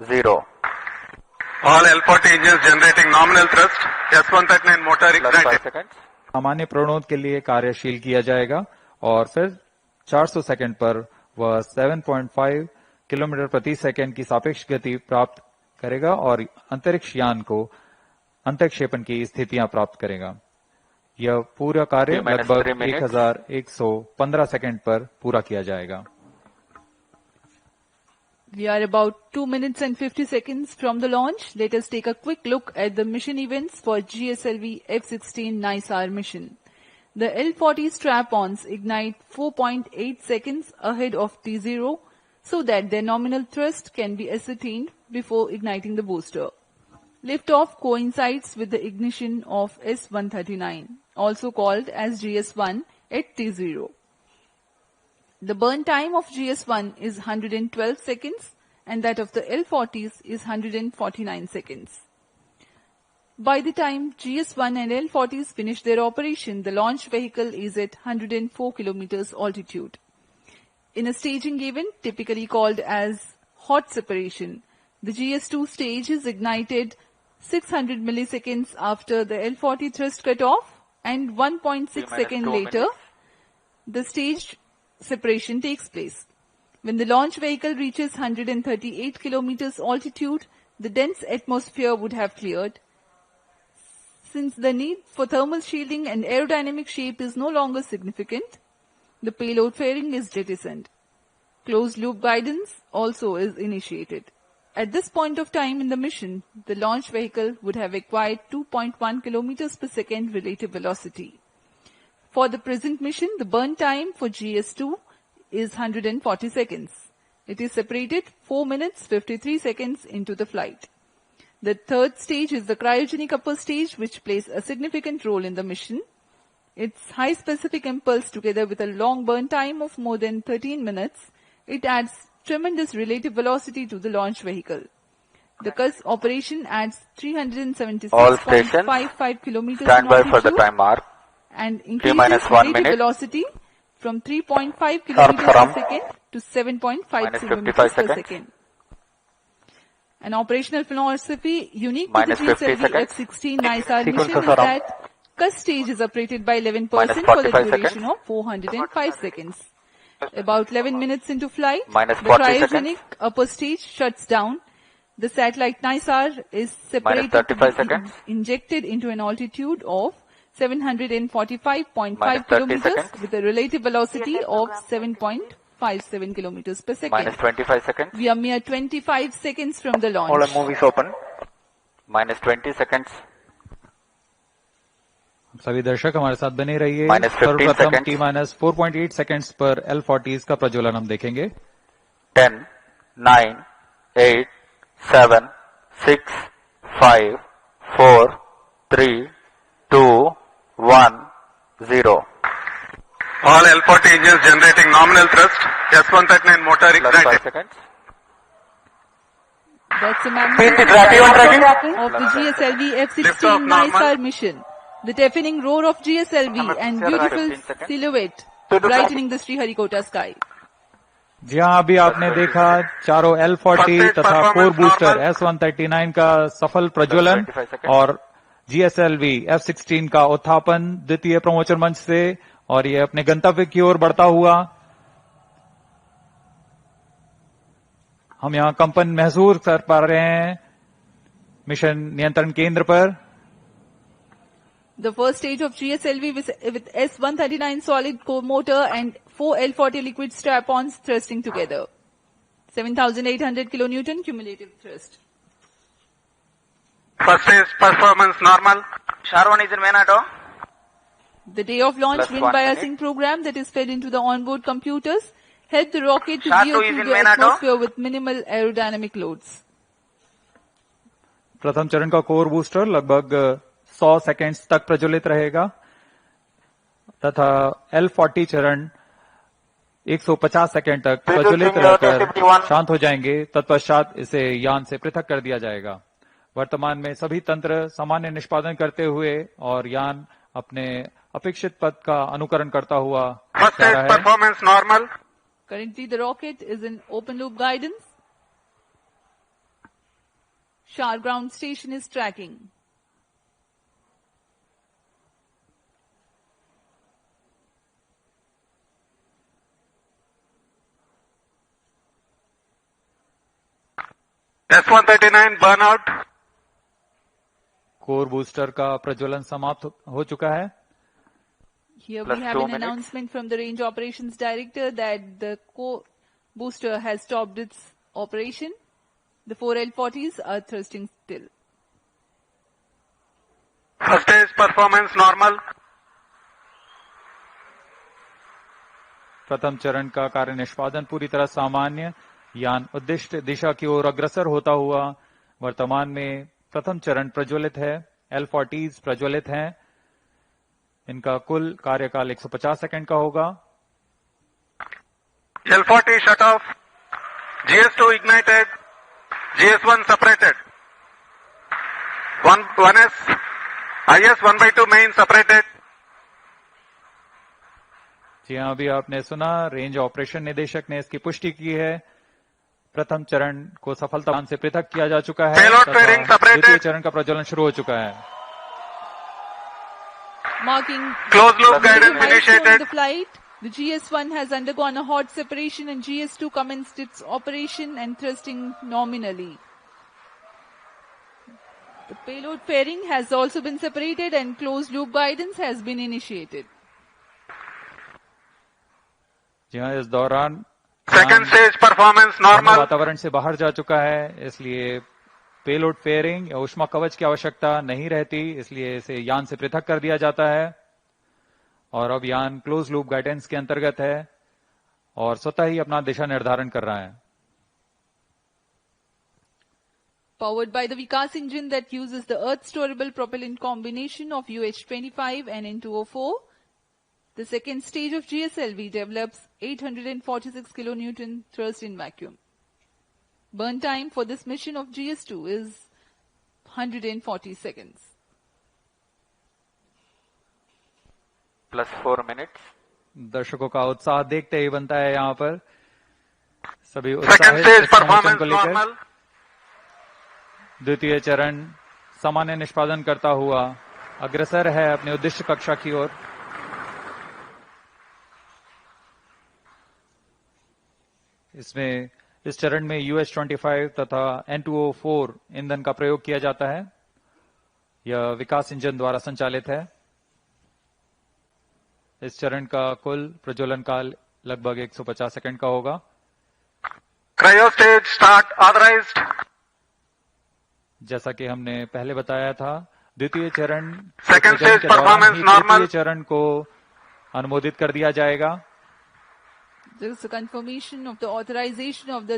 0. All L40 engines generating nominal thrust. S139 motor Plus 5 ignited. seconds. सामान्य प्रणोद के लिए कार्यशील किया जाएगा और फिर 400 सेकंड पर वह 7.5 किलोमीटर प्रति सेकंड की सापेक्ष गति प्राप्त करेगा और अंतरिक्ष यान को अंतक्षेपण की स्थितियां प्राप्त करेगा। यह पूरा कार्य लगभग 1115 सेकंड पर पूरा किया जाएगा। We are about 2 minutes and 50 seconds from the launch. Let us take a quick look at the mission events for GSLV F-16 NISAR mission. The L-40 strap-ons ignite 4.8 seconds ahead of T0 so that their nominal thrust can be ascertained before igniting the booster. Liftoff coincides with the ignition of S-139, also called as GS-1 at T0. The burn time of GS-1 is 112 seconds and that of the L-40s is 149 seconds. By the time GS-1 and L-40s finish their operation, the launch vehicle is at 104 kilometers altitude. In a staging event typically called as hot separation, the GS-2 stage is ignited 600 milliseconds after the L-40 thrust cutoff and 1.6 seconds later, the staged separation takes place. When the launch vehicle reaches 138 kilometers altitude, the dense atmosphere would have cleared. Since the need for thermal shielding and aerodynamic shape is no longer significant, the payload fairing is jettisoned. Closed loop guidance also is initiated. At this point of time in the mission, the launch vehicle would have acquired 2.1 kilometers per second relative velocity. For the present mission, the burn time for GS2 is 140 seconds. It is separated 4 minutes 53 seconds into the flight. The third stage is the cryogenic upper stage, which plays a significant role in the mission. Its high specific impulse together with a long burn time of more than 13 minutes, it adds tremendous relative velocity to the launch vehicle. The CUS operation adds 376.55 kilometers Stand in by for the altitude time mark. and increases 1 relative minute. velocity from 3.5 kilometers per second to 7.5 kilometers per seconds. second. An operational philosophy unique to Minus the 50 GSLV seconds. F-16 NISAR Sequence mission is is around. that CUS stage is operated by 11% Minus for the 45 duration seconds. of 405 seconds. About 11 minutes into flight, Minus the 40 cryogenic seconds. upper stage shuts down. The satellite NISAR is separated to 35 be seconds. injected into an altitude of 745.5 Minus 30 kilometers seconds. with a relative velocity of 7.57 kilometers per second. Minus 25 seconds. We are mere 25 seconds from the All launch. the movies open. Minus 20 seconds. सभी दर्शक हमारे साथ बने रहिए। Minus 15 सर्वप्रथम seconds. T minus 4.8 seconds पर L-40s का प्रज्वलन हम देखेंगे। 10, 9, 8, 7, 6, 5, 4, 3, 2, 1, 0. All L40 engines generating nominal thrust. S139 motor Plus 5 ignited. seconds. That's a Speed magnificent tracking. of the GSLV Liftoff F-16 normal. NISAR mission. The deafening roar of GSLV and beautiful 15 seconds. silhouette brightening the Sriharikota sky. जी हाँ, अभी आपने देखा चारों L-40 तथा core booster S-139 का सफल प्रज्वलन 25 seconds. और GSLV F-16 का उत्थापन द्वितीय प्रमोचन मंच से और ये अपने गंतव्य की ओर बढ़ता हुआ। हम यहाँ कंपन महसूस कर पा रहे हैं मिशन नियंत्रण केंद्र पर। The first stage of GSLV with S-139 solid core motor and 4 L-40 liquid strap-ons thrusting together. 7,800 kilonewton cumulative thrust. First stage performance normal. Sharwan is in main auto. The day of launch Plus wind 1 biasing minute. program that is fed into the onboard computers helped the rocket to Shot veer 2 is through in the main auto. atmosphere with minimal aerodynamic loads. प्रथम चरण का core booster लगभग 100 seconds तक प्रज्वलित रहेगा तथा L-40 चरण 150 second तक प्रज्वलित रहकर शांत हो जाएंगे। तत्पश्चात इसे यान से पृथक कर दिया जाएगा। वर्तमान में सभी तंत्र सामान्य निष्पादन करते हुए और यान अपने अपेक्षित पथ का अनुकरण करता हुआ First जा stage रहा है। performance normal. Currently the rocket is in open loop guidance. Shar ground station is tracking. S139 burnout. Core booster का प्रज्वलन समाप्त हो चुका है। Here Plus we have 2 an minutes. announcement from the Range Operations Director that the core booster has stopped its operation. The 4 L40s are thrusting still. First stage performance normal. प्रथम चरण का कार्य निष्पादन पूरी तरह सामान्य। यान उद्दिष्ट दिशा की ओर अग्रसर होता हुआ वर्तमान में प्रथम चरण प्रज्वलित है। L40s प्रज्वलित हैं। इनका कुल कार्यकाल 150 सेकंड का होगा। L40 shut off. GS2 ignited. GS1 separated. 1S. IS 1/2 main separated. जी हाँ, अभी आपने सुना, रेंज ऑपरेशन निदेशक ने इसकी पुष्टि की है। प्रथम चरण को सफलता से पृथक किया जा चुका है Payload तथा fairing separated. द्वितीय चरण का प्रज्वलन शुरू हो चुका है। Marking Closed loop the guidance milestone initiated. in the flight, the GS1 has undergone a hot separation and GS2 commenced its operation and thrusting nominally. The payload fairing has also been separated and closed loop guidance has been initiated. जी हाँ, इस दौरान Second stage performance धनु normal. वातावरण से बाहर जा चुका है, इसलिए पेलोड फेयरिंग या ऊष्मा कवच की आवश्यकता नहीं रहती, इसलिए इसे यान से पृथक कर दिया जाता है और अब यान क्लोज लूप गाइडेंस के अंतर्गत है और स्वतः ही अपना दिशा निर्धारण कर रहा है। Powered by the Vikas engine that uses the Earth storable propellant combination of UH-25 and N2O4, the second stage of GSLV develops 846 kilonewton thrust in vacuum. Burn time for this mission of GS2 is 140 seconds. Plus 4 minutes. दर्शकों का उत्साह देखते ही बनता है यहाँ पर। सभी Second उत्साहित stage इस प्रमोशन performance को लेकर। normal. द्वितीय चरण सामान्य निष्पादन करता हुआ अग्रसर है अपने उद्दिष्ट कक्षा की ओर। इसमें इस चरण में UH-25 तथा N2O4 ईंधन का प्रयोग किया जाता है। यह विकास इंजन द्वारा संचालित है। इस चरण का कुल प्रज्वलन काल लगभग 150 सेकंड का होगा। Cryo stage start authorized. जैसा कि हमने पहले बताया था, द्वितीय चरण Second प्रज्वलन stage के दौरान performance ही normal. तृतीय चरण को अनुमोदित कर दिया जाएगा। There is a confirmation of the authorization of the